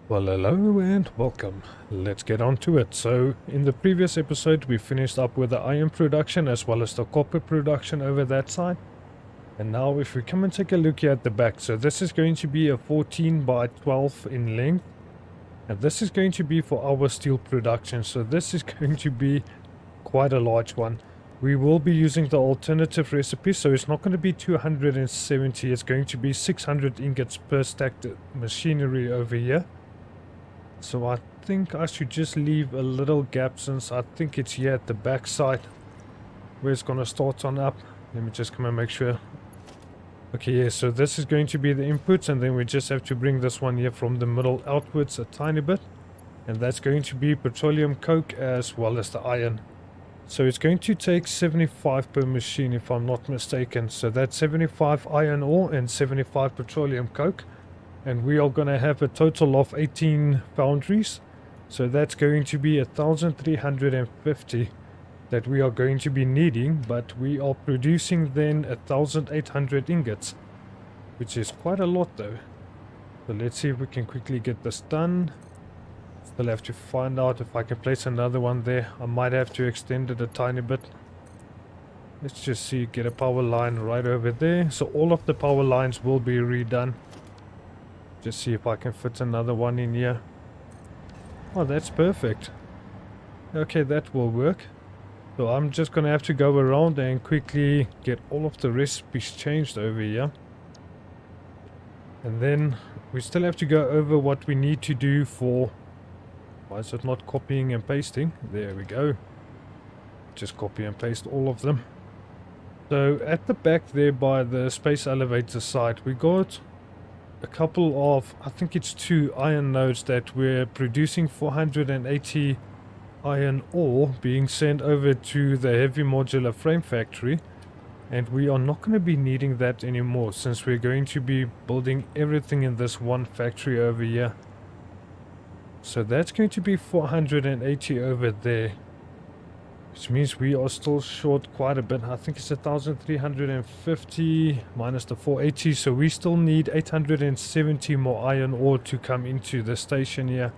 Well, hello and welcome. Let's get on to it. So, in the previous episode, we finished up with the iron production as well as the copper production over that side. And now, if we come and take a look here at the back, so this is going to be a 14 by 12 in length. And this is going to be for our steel production. So, this is going to be quite a large one. We will be using the alternative recipe, so it's not going to be 270, it's going to be 600 ingots per stacked machinery over here. So I think I should just leave a little gap, since I think it's here at the back side where it's going to start on up. Let me just come and make sure. Okay, yeah, so this is going to be the inputs, and then we just have to bring this one here from the middle outwards a tiny bit. And that's going to be petroleum coke as well as the iron. So it's going to take 75 per machine if I'm not mistaken. So that's 75 iron ore and 75 petroleum coke. And we are going to have a total of 18 foundries. So that's going to be 1,350 that we are going to be needing. But we are producing then 1,800 ingots, which is quite a lot though. So let's see if we can quickly get this done. Still have to find out if I can place another one there. I might have to extend it a tiny bit. Let's just see, get a power line right over there. So all of the power lines will be redone. Just see if I can fit another one in here. Oh, that's perfect. Okay, that will work. So I'm just going to have to go around and quickly get all of the recipes changed over here. And then we still have to go over what we need to do for... Why is it not copying and pasting? There we go. Just copy and paste all of them. So at the back there by the space elevator side, we got a couple of, I think it's 2 iron nodes that we're producing 480 iron ore being sent over to the heavy modular frame factory. And we are not going to be needing that anymore, since we're going to be building everything in this one factory over here. So that's going to be 480 over there, which means we are still short quite a bit. I think it's 1,350 minus the 480, so we still need 870 more iron ore to come into the station here.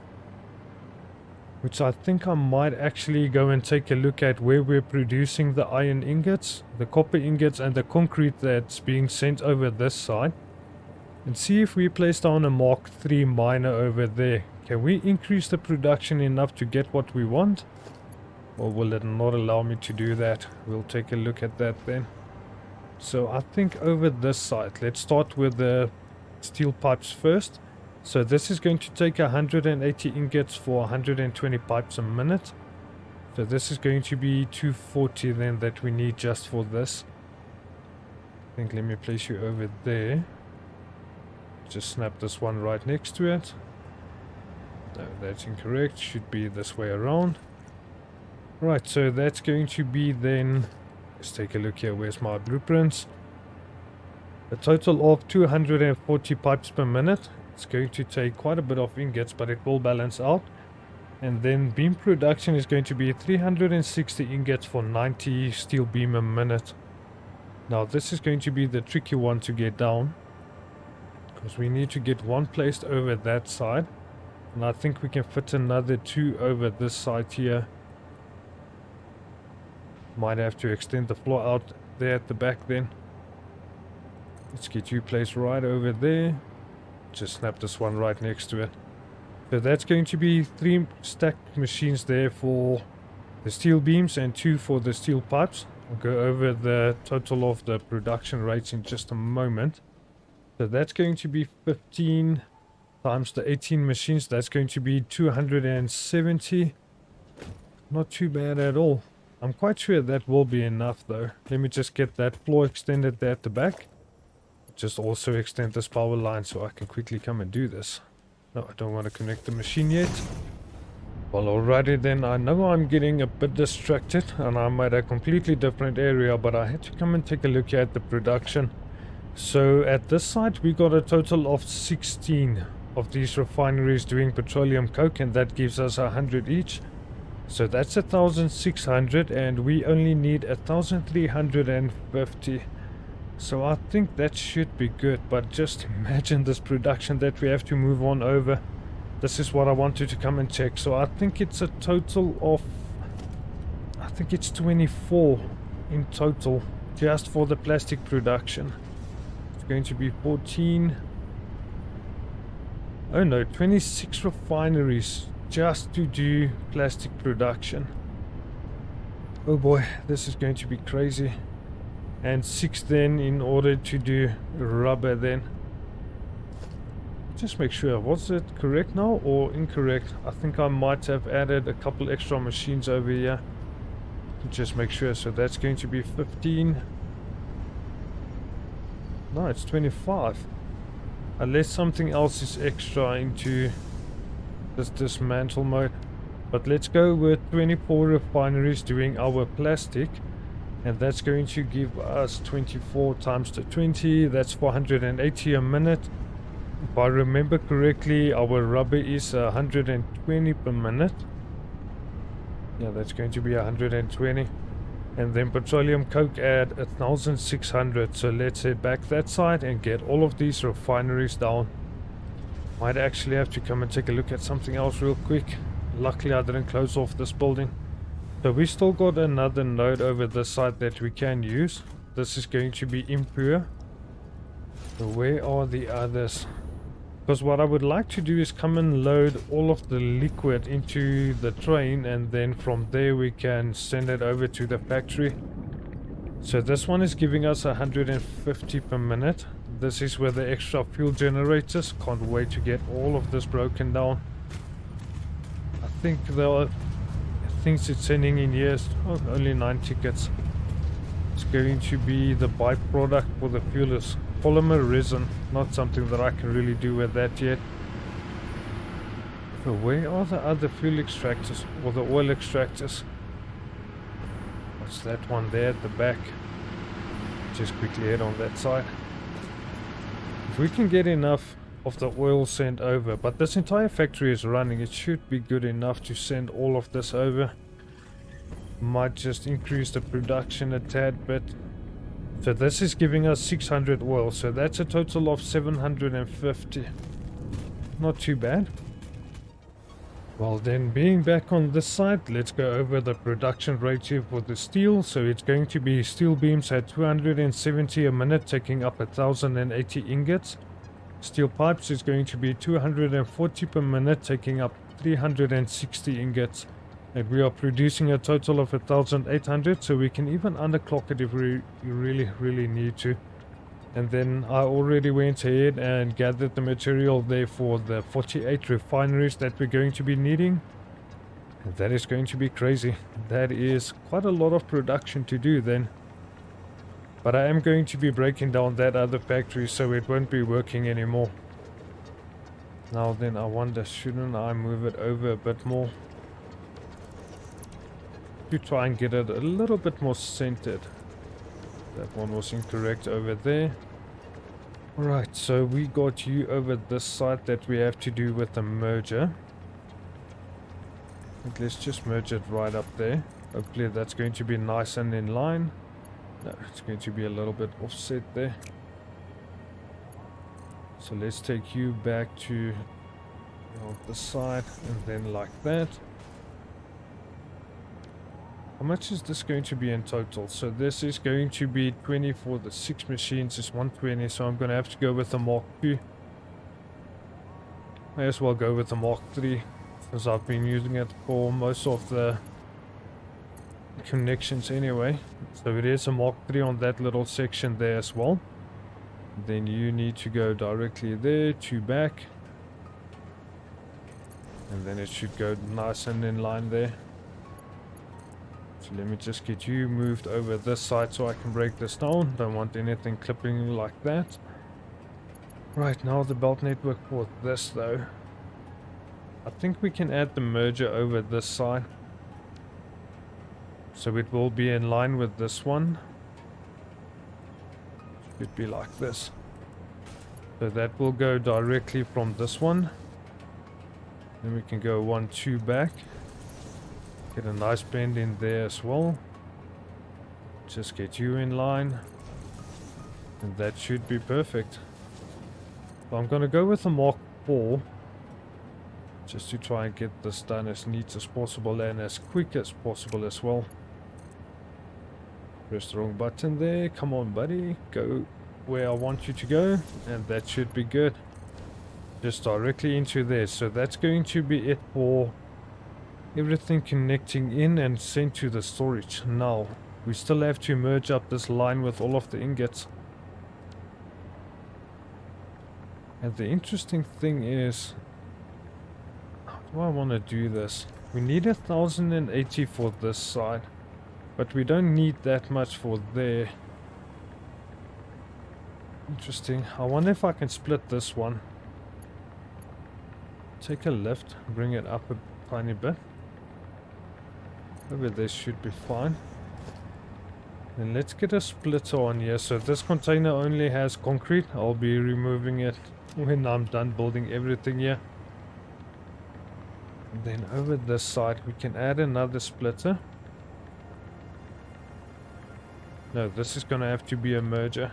Which I think I might actually go and take a look at where we're producing the iron ingots, the copper ingots and the concrete that's being sent over this side. And see if we place down a Mark III miner over there. Can we increase the production enough to get what we want? Or will it not allow me to do that? We'll take a look at that then. So I think over this side, let's start with the steel pipes first. So this is going to take 180 ingots for 120 pipes a minute. So this is going to be 240 then that we need just for this. I think let me place you over there. Just snap this one right next to it. No, that's incorrect. Should be this way around. Right, so that's going to be then... Let's take a look here. Where's my blueprints? A total of 240 pipes per minute. It's going to take quite a bit of ingots, but it will balance out. And then beam production is going to be 360 ingots for 90 steel beam a minute. Now this is going to be the tricky one to get down, because we need to get one placed over that side. And I think we can fit another 2 over this side here. Might have to extend the floor out there at the back then. Let's get you placed right over there. Just snap this one right next to it. So that's going to be 3 stacked machines there for the steel beams and 2 for the steel pipes. I'll go over the total of the production rates in just a moment. So that's going to be 15 times the 18 machines. That's going to be 270. Not too bad at all. I'm quite sure that will be enough though. Let me just get that floor extended there at the back. Just also extend this power line so I can quickly come and do this. No, I don't want to connect the machine yet. Well, alrighty then. I know I'm getting a bit distracted and I'm at a completely different area, but I had to come and take a look at the production. So at this site we got a total of 16 of these refineries doing petroleum coke, and that gives us 100 each. So that's 1,600, and we only need 1,350. So I think that should be good, but just imagine this production that we have to move on over. this is what I wanted to come and check. So I think it's a total of, I think it's 24 in total just for the plastic production. It's going to be 14, oh no, 26 refineries just to do plastic production. Oh boy, this is going to be crazy. And 6 then in order to do rubber then. Just make sure, was it correct now or incorrect? I think I might have added a couple extra machines over here. Just make sure, so that's going to be 15. No, it's 25. Unless something else is extra into this dismantle mode. But let's go with 24 refineries doing our plastic. And that's going to give us 24 times the 20. That's 480 a minute. If I remember correctly, our rubber is 120 per minute. Yeah, that's going to be 120. And then petroleum coke at 1,600. So let's head back that side and get all of these refineries down. Might actually have to come and take a look at something else real quick. Luckily I didn't close off this building. So we still got another node over this side that we can use. This is going to be impure. So where are the others? Because what I would like to do is come and load all of the liquid into the train, and then from there we can send it over to the factory. So this one is giving us 150 per minute. This is where the extra fuel generators. Can't wait to get all of this broken down. I think there are things it's sending in here. Oh, only 9 tickets. It's going to be the byproduct for the fuel is polymer resin. Not something that I can really do with that yet. So where are the other fuel extractors or the oil extractors? What's that one there at the back? Just quickly head on that side. If we can get enough of the oil sent over, but this entire factory is running, it should be good enough to send all of this over. Might just increase the production a tad bit. So this is giving us 600 oil, so that's a total of 750. Not too bad. Well then, being back on this side, let's go over the production rate here for the steel. So it's going to be steel beams at 270 a minute, taking up 1,080 ingots. Steel pipes is going to be 240 per minute, taking up 360 ingots. And we are producing a total of 1,800, so we can even underclock it if we really need to. And then I already went ahead and gathered the material there for the 48 refineries that we're going to be needing. And that is going to be crazy. That is quite a lot of production to do then. But I am going to be breaking down that other factory so it won't be working anymore. Now then, I wonder, shouldn't I move it over a bit more? To try and get it a little bit more centered. That one was incorrect over there. Right, so we got you over this side that we have to do with the merger. And let's just merge it right up there. Hopefully that's going to be nice and in line. No, it's going to be a little bit offset there. So let's take you back to the side and then like that. How much is this going to be in total? So this is going to be 20 for the 6 machines is 120, so I'm going to have to go with the Mark II. May as well go with the Mark III, because I've been using it for most of the connections anyway. So it is a Mark III on that little section there as well. Then you need to go directly there to back. And then it should go nice and in line there. So let me just get you moved over this side so I can break this down. Don't want anything clipping like that. Right, now the belt network for this though. I think we can add the merger over this side. So it will be in line with this one. Should be like this. So that will go directly from this one. Then we can go 1, 2 back. Get a nice bend in there as well. Just get you in line. And that should be perfect. So I'm going to go with the Mark IV. just to try and get this done as neat as possible and as quick as possible as well. Press the wrong button there. Come on, buddy. Go where I want you to go. And that should be good. Just directly into there. So that's going to be it for everything connecting in and sent to the storage. Now, we still have to merge up this line with all of the ingots. And the interesting thing is, how do I want to do this? We need 1080 for this side, but we don't need that much for there. Interesting. I wonder if I can split this one. Take a lift, bring it up a tiny bit. Over there should be fine. And let's get a splitter on here. So this container only has concrete. I'll be removing it when I'm done building everything here. And then over this side we can add another splitter. No, this is gonna have to be a merger.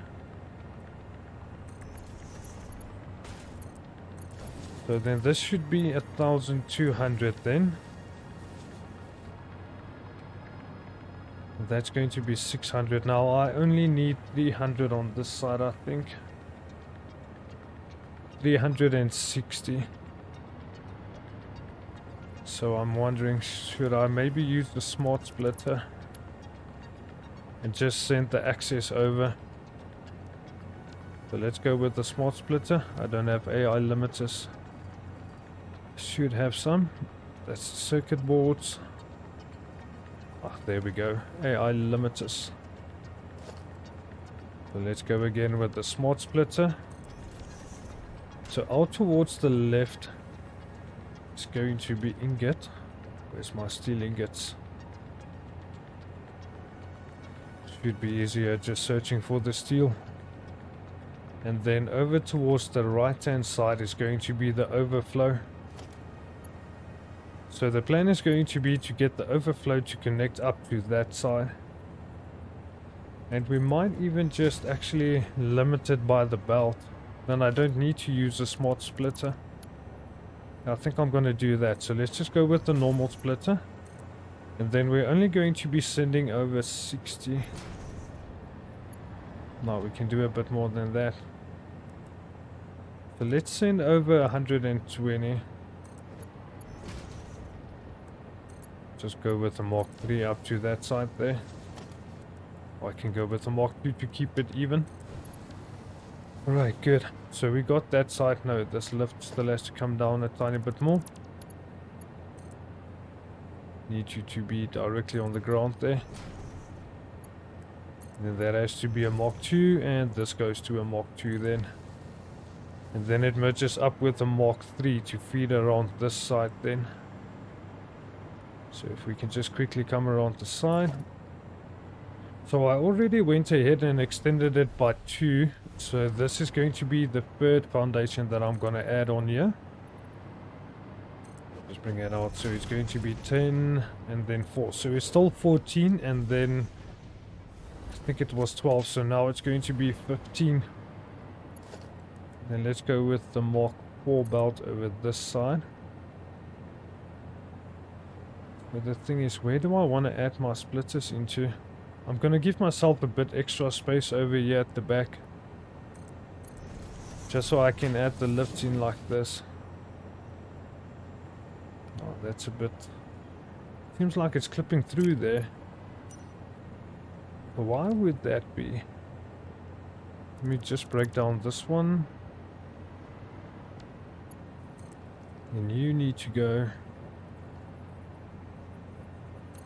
So then this should be 1200 then. That's going to be 600. Now I only need 300 on this side, I think. 360. So I'm wondering, should I maybe use the smart splitter and just send the access over? So let's go with the smart splitter. I don't have AI limiters. Should have some. That's the circuit boards. Ah, there we go. AI limiters. So let's go again with the smart splitter. So out towards the left is going to be ingot. Where's my steel ingots? Should be easier just searching for the steel. And then over towards the right hand side is going to be the overflow. So the plan is going to be to get the overflow to connect up to that side. And we might even just actually limit it by the belt. Then I don't need to use a smart splitter. I think I'm going to do that. So let's just go with the normal splitter. And then we're only going to be sending over 60. No, we can do a bit more than that. So let's send over 120. Just go with the Mark 3 up to that side there. Or I can go with the Mark 2 to keep it even. Alright, good. So we got that side. No, this lift still has to come down a tiny bit more. Need you to be directly on the ground there. Then that has to be a Mark 2, and this goes to a Mark 2 then. And then it merges up with the Mark 3 to feed around this side then. So if we can just quickly come around the side. So I already went ahead and extended it by 2. So this is going to be the third foundation that I'm going to add on here. Just bring it out. So it's going to be 10 and then 4. So it's still 14 and then I think it was 12. So now it's going to be 15. Then let's go with the Mark 4 belt over this side. But the thing is, where do I want to add my splitters into? I'm going to give myself a bit extra space over here at the back. Just so I can add the lifts in like this. Oh, that's a bit... Seems like it's clipping through there. But why would that be? Let me just break down this one. And you need to go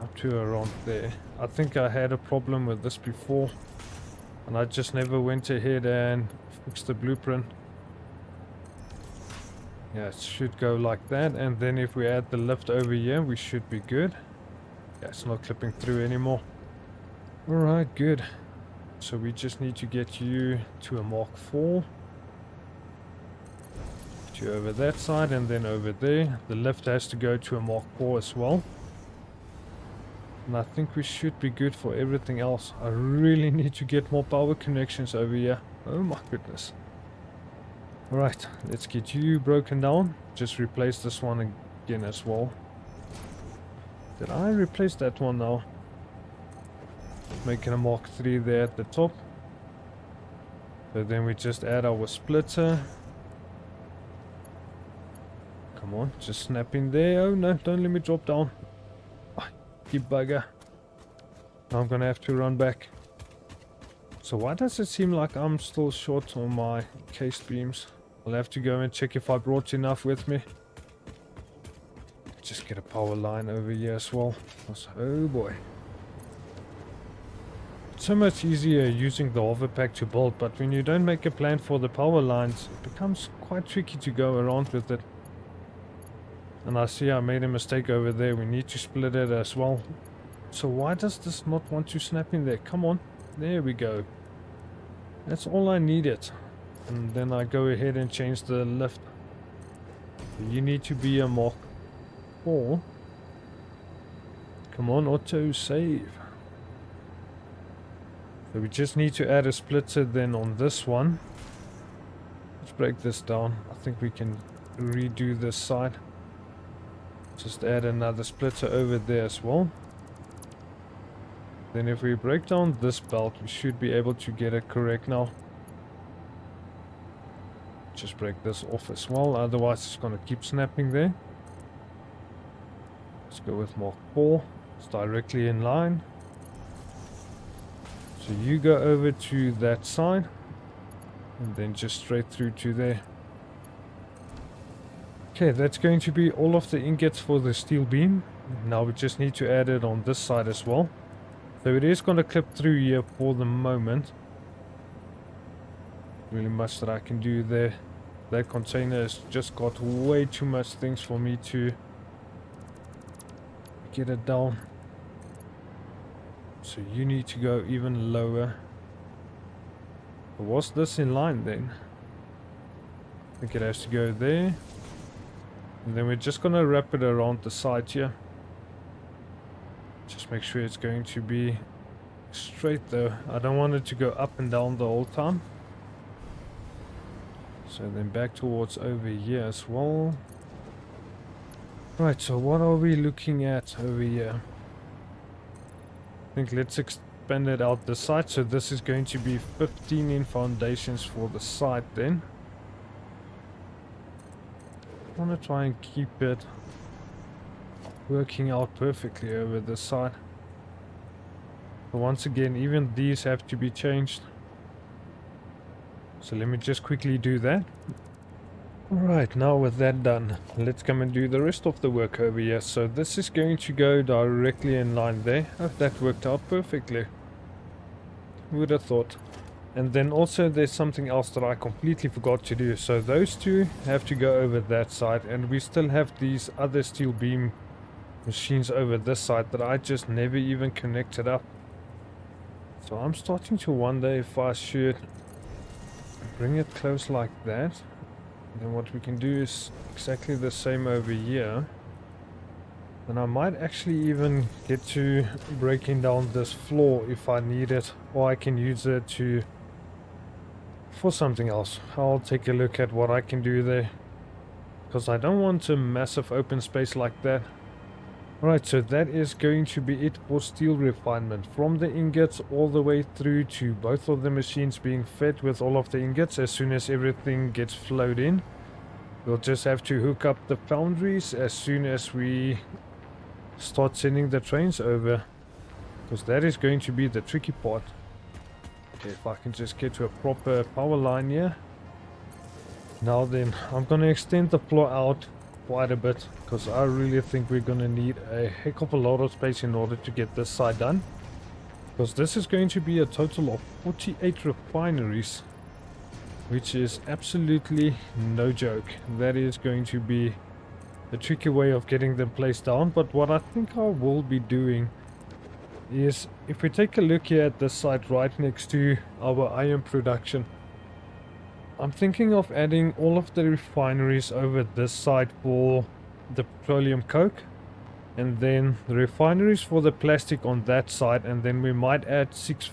up to around there. I think I had a problem with this before and I just never went ahead and fixed the blueprint. Yeah, it should go like that, and then if we add the lift over here we should be good. Yeah, it's not clipping through anymore. Alright, good. So we just need to get you to a Mark 4. Get you over that side and then over there. The lift has to go to a Mark 4 as well. And I think we should be good for everything else. I really need to get more power connections over here. Oh my goodness. Right, let's get you broken down. Just replace this one again as well. Did I replace that one now? Making a Mark 3 there at the top. So then we just add our splitter. Come on, just snap in there. Oh no, don't let me drop down. Ah, you bugger. Now I'm gonna have to run back. So why does it seem like I'm still short on my case beams? I'll have to go and check if I brought enough with me. Just get a power line over here as well. Oh boy. It's so much easier using the hover pack to build, but when you don't make a plan for the power lines, it becomes quite tricky to go around with it. And I see I made a mistake over there. We need to split it as well. So why does this not want to snap in there? Come on. There we go. That's all I needed. And then I go ahead and change the lift. You need to be a Mark 4. Come on, auto save. So we just need to add a splitter then on this one. Let's break this down. I think we can redo this side. Just add another splitter over there as well. Then if we break down this belt, we should be able to get it correct now. Just break this off as well, otherwise it's going to keep snapping there. Let's go with Mark 4. It's directly in line. So you go over to that side and then just straight through to there. Okay, that's going to be all of the ingots for the steel beam. Now we just need to add it on this side as well. So it is going to clip through here for the moment. Really much that I can do there. That container has just got way too much things for me to get it down. So you need to go even lower. Was this in line then? I think it has to go there. And then we're just going to wrap it around the side here. Just make sure it's going to be straight though. I don't want it to go up and down the whole time. So then back towards over here as well. Right, so what are we looking at over here? I think let's expand it out the side. So this is going to be 15 in foundations for the side then. I want to try and keep it working out perfectly over the side. But once again, even these have to be changed. So let me just quickly do that. Alright, now with that done, let's come and do the rest of the work over here. So this is going to go directly in line there. Oh, that worked out perfectly. Who would have thought? And then also there's something else that I completely forgot to do. So those two have to go over that side, and we still have these other steel beam machines over this side that I just never even connected up. So I'm starting to wonder if I should bring it close like that. Then what we can do is exactly the same over here. And I might actually even get to breaking down this floor if I need it, or I can use it for something else. I'll take a look at what I can do there, because I don't want a massive open space like that. Right, so that is going to be it for steel refinement, from the ingots all the way through to both of the machines being fed with all of the ingots. As soon as everything gets flowed in, we'll just have to hook up the foundries as soon as we start sending the trains over, because that is going to be the tricky part. Okay, if I can just get to a proper power line here. Now then, I'm going to extend the floor out quite a bit, because I really think we're going to need a heck of a lot of space in order to get this side done, because this is going to be a total of 48 refineries, which is absolutely no joke. That is going to be a tricky way of getting them placed down. But what I think I will be doing is, if we take a look here at this site right next to our iron production, I'm thinking of adding all of the refineries over this side for the petroleum coke, and then the refineries for the plastic on that side, and then we might add 6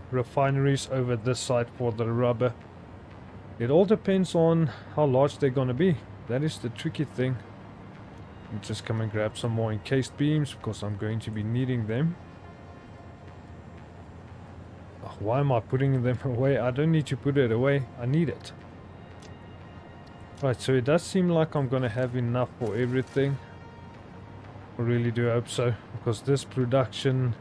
refineries over this side for the rubber. It all depends on how large they're going to be. That is the tricky thing. Let me just come and grab some more encased beams because I'm going to be needing them. Oh, why am I putting them away? I don't need to put it away. I need it. Right, so it does seem like I'm going to have enough for everything. I really do hope so, because this production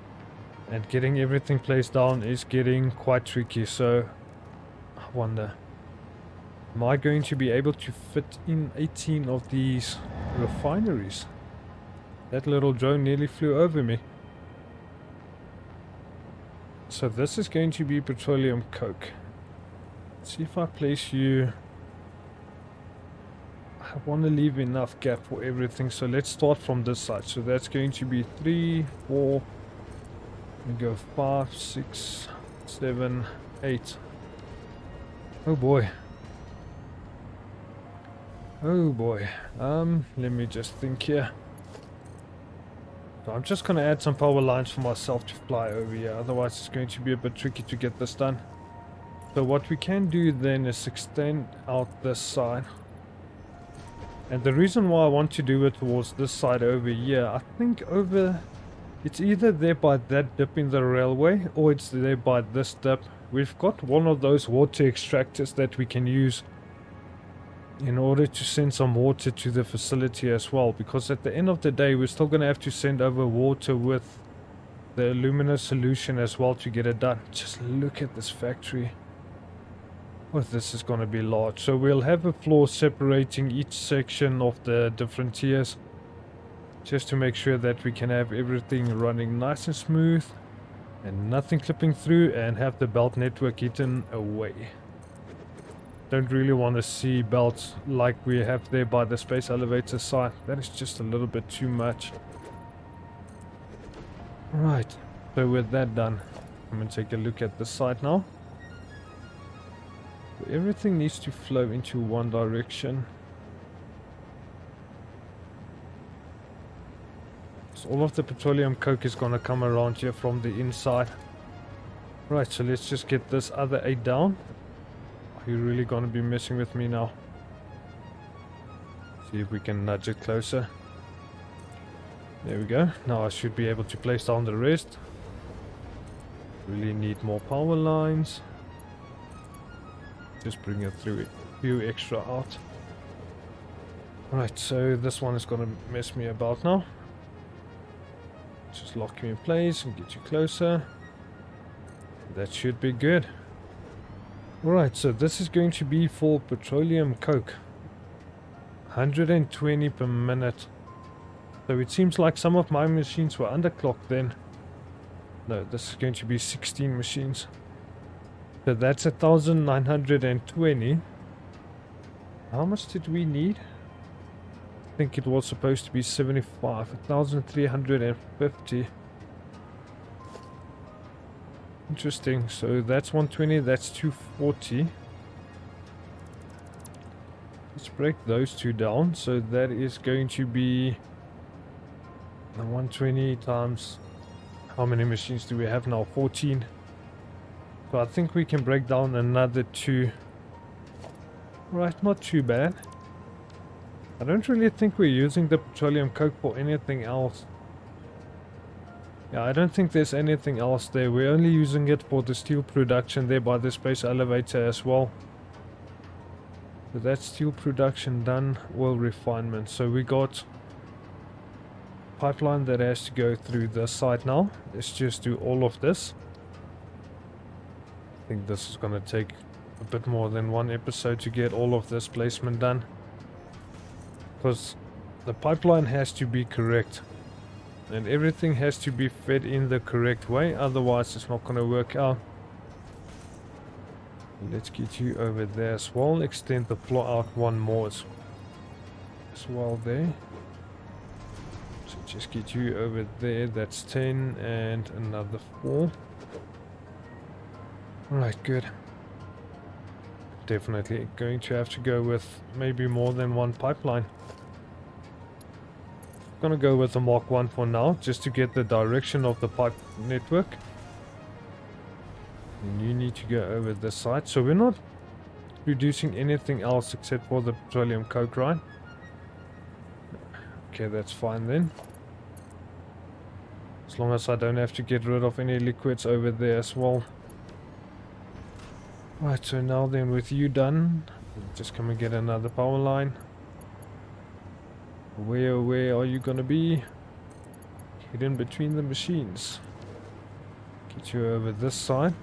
and getting everything placed down is getting quite tricky. So I wonder, am I going to be able to fit in 18 of these refineries? That little drone nearly flew over me. So this is going to be petroleum coke. Let's see if I place you. I want to leave enough gap for everything, so let's start from this side. So that's going to be 3, 4, we go 5, 6, 7, 8. Oh boy. Oh boy. Let me just think here. So I'm just going to add some power lines for myself to fly over here, otherwise it's going to be a bit tricky to get this done. So what we can do then is extend out this side. And the reason why I want to do it towards this side over here, I think it's either there by that dip in the railway, or it's there by this dip. We've got one of those water extractors that we can use in order to send some water to the facility as well, because at the end of the day we're still going to have to send over water with the alumina solution as well to get it done. Just look at this factory. Oh, this is going to be large. So we'll have a floor separating each section of the different tiers, just to make sure that we can have everything running nice and smooth and nothing clipping through, and have the belt network eaten away. Don't really want to see belts like we have there by the space elevator site. That is just a little bit too much. Right, so with that done, I'm going to take a look at the site now. Everything needs to flow into one direction. So all of the petroleum coke is going to come around here from the inside. Right, so let's just get this other 8 down. Are you really going to be messing with me now? See if we can nudge it closer. There we go. Now I should be able to place down the rest. Really need more power lines. Just bring it through a few extra out. Right, so this one is going to mess me about now. Just lock you in place and get you closer. That should be good. Alright, so this is going to be for petroleum coke. 120 per minute. So it seems like some of my machines were underclocked then. No, this is going to be 16 machines. So that's 1920. How much did we need? I think it was supposed to be 75. 1350. Interesting. So that's 120, that's 240. Let's break those two down. So that is going to be 120 times, how many machines do we have now? 14. So I think we can break down another 2. Right, not too bad. I don't really think we're using the petroleum coke for anything else. Yeah, I don't think there's anything else there. We're only using it for the steel production there by the space elevator as well. So that's steel production done. Oil refinement. So we got pipeline that has to go through this site now. Let's just do all of this. I think this is going to take a bit more than one episode to get all of this placement done, because the pipeline has to be correct and everything has to be fed in the correct way, otherwise it's not going to work out. Let's get you over there as well. Extend the floor out one more as well there. So just get you over there. That's 10 and another 4. Alright, good. Definitely going to have to go with maybe more than one pipeline. I'm gonna go with the Mark 1 for now, just to get the direction of the pipe network. And you need to go over this side. So we're not producing anything else except for the petroleum coke, right? Okay, that's fine then. As long as I don't have to get rid of any liquids over there as well. Right, so now then with you done, just come and get another power line. Where are you gonna be? Hidden between the machines. Get you over this side.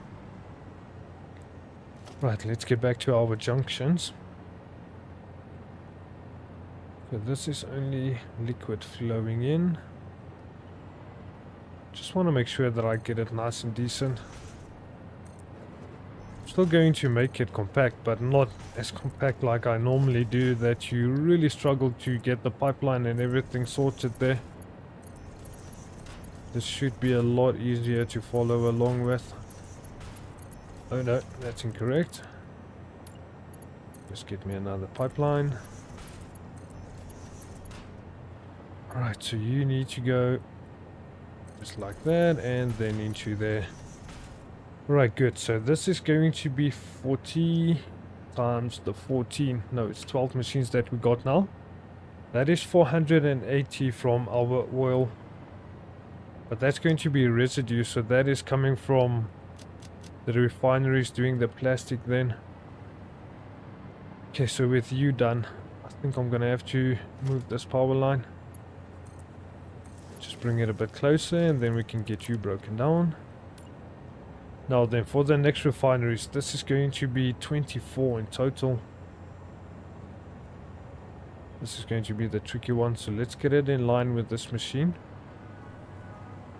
Right, let's get back to our junctions. So this is only liquid flowing in. Just want to make sure that I get it nice and decent. I'm still going to make it compact, but not as compact like I normally do, that you really struggle to get the pipeline and everything sorted there. This should be a lot easier to follow along with. Oh no, that's incorrect. Just get me another pipeline. Alright, so you need to go just like that and then into there. Right, good. So this is going to be 40 times the 14. No, it's 12 machines that we got now. That is 480 from our oil. But that's going to be residue, so that is coming from the refineries doing the plastic then. Okay, so with you done, I think I'm gonna have to move this power line. Just bring it a bit closer and then we can get you broken down. Now then, for the next refineries, this is going to be 24 in total. This is going to be the tricky one, so let's get it in line with this machine.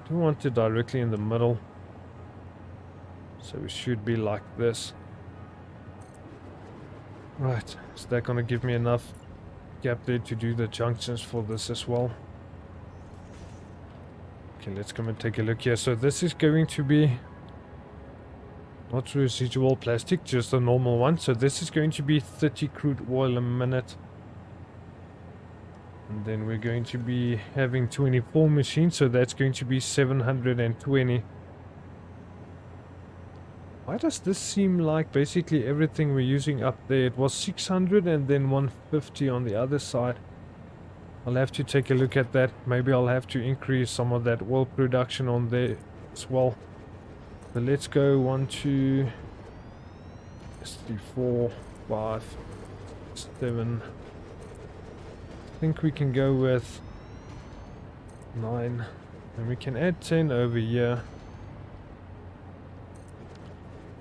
Don't want it directly in the middle. So it should be like this. Right, is that going to give me enough gap there to do the junctions for this as well? Okay, let's come and take a look here. So this is going to be not residual plastic, just a normal one. So this is going to be 30 crude oil a minute. And then we're going to be having 24 machines, so that's going to be 720. Why does this seem like basically everything we're using up there? It was 600 and then 150 on the other side. I'll have to take a look at that. Maybe I'll have to increase some of that oil production on there as well. So let's go 1, 2, 3, 4, 5, 7. I think we can go with 9. And we can add 10 over here.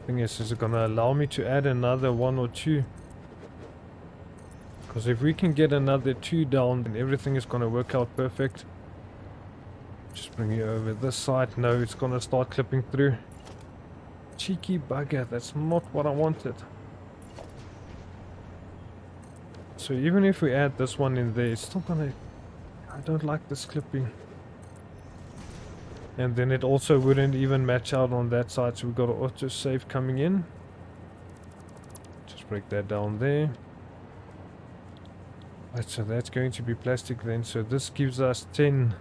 Thing is it going to allow me to add another 1 or 2? Because if we can get another 2 down, then everything is going to work out perfect. Just bring it over this side. No, it's going to start clipping through. Cheeky bugger, that's not what I wanted. So even if we add this one in there, it's still going to... I don't like this clipping. And then it also wouldn't even match out on that side, so we've got an autosave coming in. Just break that down there. Right, so that's going to be plastic then. So this gives us 10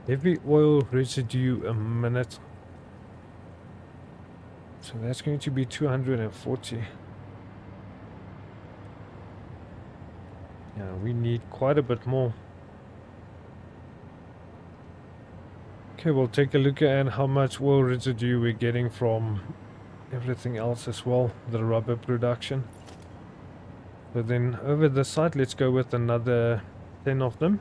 heavy oil residue a minute. So that's going to be 240. Yeah, we need quite a bit more. Okay, we'll take a look at how much oil residue we're getting from everything else as well, the rubber production. So then over the side, let's go with another 10 of them.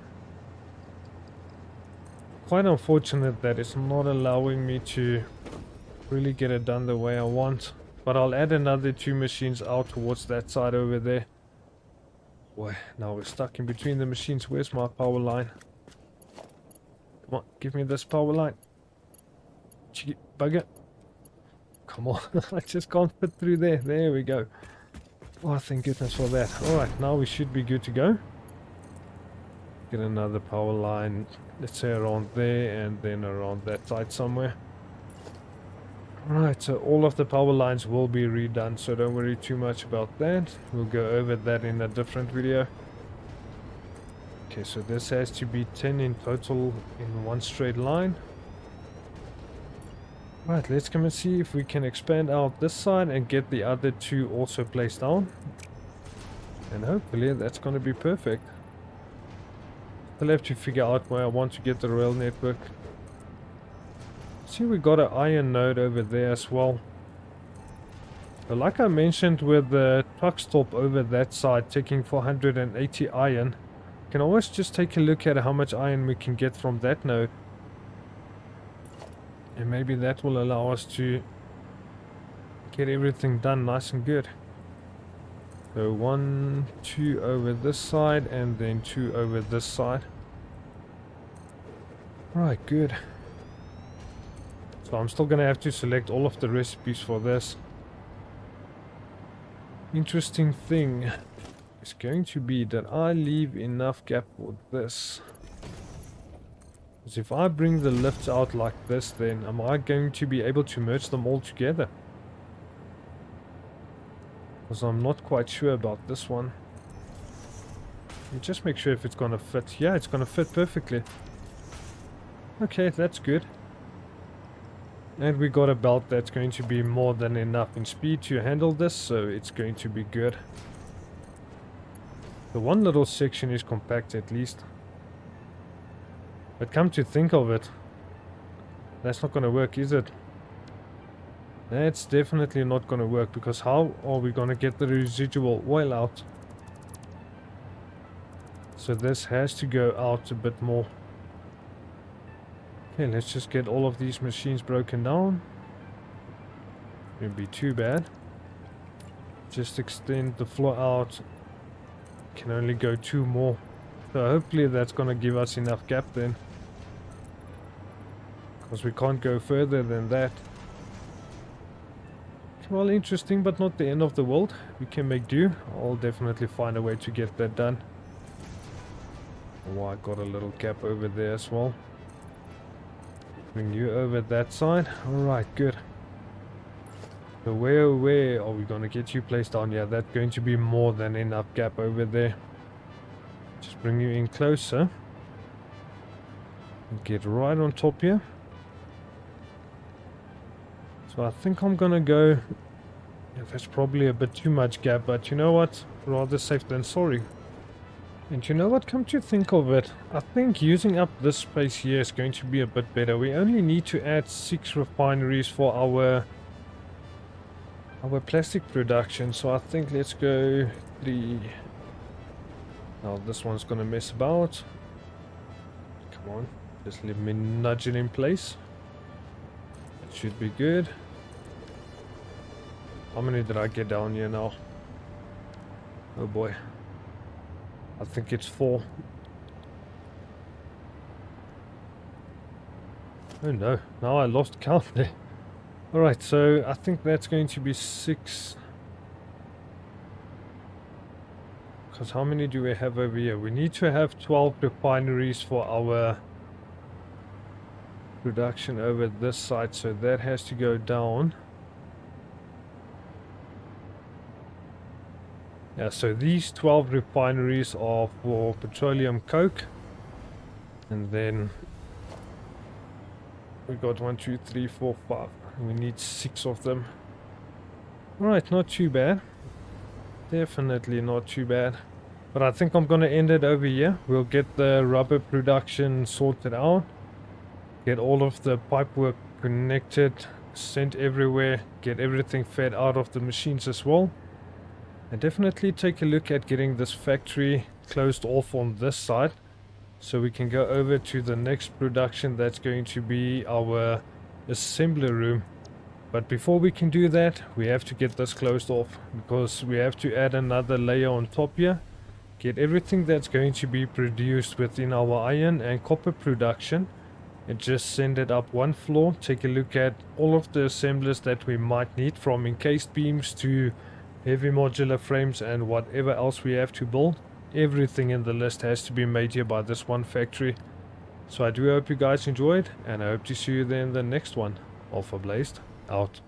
Quite unfortunate that it's not allowing me to really get it done the way I want. But I'll add another 2 machines out towards that side over there. Boy, now we're stuck in between the machines. Where's my power line? Come on, give me this power line. Cheeky bugger. Come on, I just can't fit through there. There we go. Oh, thank goodness for that. Alright, now we should be good to go. Get another power line, let's say around there and then around that side somewhere. Right, so all of the power lines will be redone, so don't worry too much about that. We'll go over that in a different video. Okay, so this has to be 10 in total in one straight line. Right, let's come and see if we can expand out this side and get the other two also placed down. And hopefully that's going to be perfect. I'll have to figure out where I want to get the rail network. See, we got an iron node over there as well. So like I mentioned with the truck stop over that side taking 480 iron, you can always just take a look at how much iron we can get from that node. And maybe that will allow us to get everything done nice and good. So 1, 2 over this side and then 2 over this side. Right, good. So I'm still going to have to select all of the recipes for this. Interesting thing is going to be that I leave enough gap for this. Because if I bring the lifts out like this, then am I going to be able to merge them all together? Because I'm not quite sure about this one. Let me just make sure if it's going to fit. Yeah, it's going to fit perfectly. Okay, that's good. And we got a belt that's going to be more than enough in speed to handle this, so it's going to be good. The one little section is compact at least. But come to think of it, that's not going to work, is it? That's definitely not going to work, because how are we going to get the residual oil out? So this has to go out a bit more. Okay, let's just get all of these machines broken down. Won't be too bad. Just extend the floor out. Can only go 2 more. So hopefully that's going to give us enough gap then. Because we can't go further than that. Well, interesting, but not the end of the world. We can make do. I'll definitely find a way to get that done. Oh, I got a little gap over there as well. Bring you over that side. Alright, good. So where are we going to get you placed down? Yeah, that's going to be more than enough gap over there. Just bring you in closer. And get right on top here. So I think I'm going to go... Yeah, that's probably a bit too much gap, but you know what? Rather safe than sorry. And you know what, come to think of it, I think using up this space here is going to be a bit better. We only need to add 6 refineries for our plastic production, so I think let's go 3. Now this one's gonna mess about. Come on, just let me nudge it in place. It should be good. How many did I get down here now? Oh boy. I think it's 4. Oh no, now I lost count there. Alright, so I think that's going to be 6. Because how many do we have over here? We need to have 12 refineries for our production over this side, so that has to go down. Yeah, so these 12 refineries are for petroleum coke. And then we got 1, 2, 3, 4, 5. We need 6 of them. Alright, not too bad. Definitely not too bad. But I think I'm going to end it over here. We'll get the rubber production sorted out. Get all of the pipework connected, sent everywhere. Get everything fed out of the machines as well. And definitely take a look at getting this factory closed off on this side, so we can go over to the next production. That's going to be our assembly room. But before we can do that, we have to get this closed off, because we have to add another layer on top here. Get everything that's going to be produced within our iron and copper production, and just send it up 1 floor. Take a look at all of the assemblers that we might need, from encased beams to heavy modular frames and whatever else we have to build. Everything in the list has to be made here by this one factory. So I do hope you guys enjoyed, and I hope to see you there in the next one. Alpha Blazed out.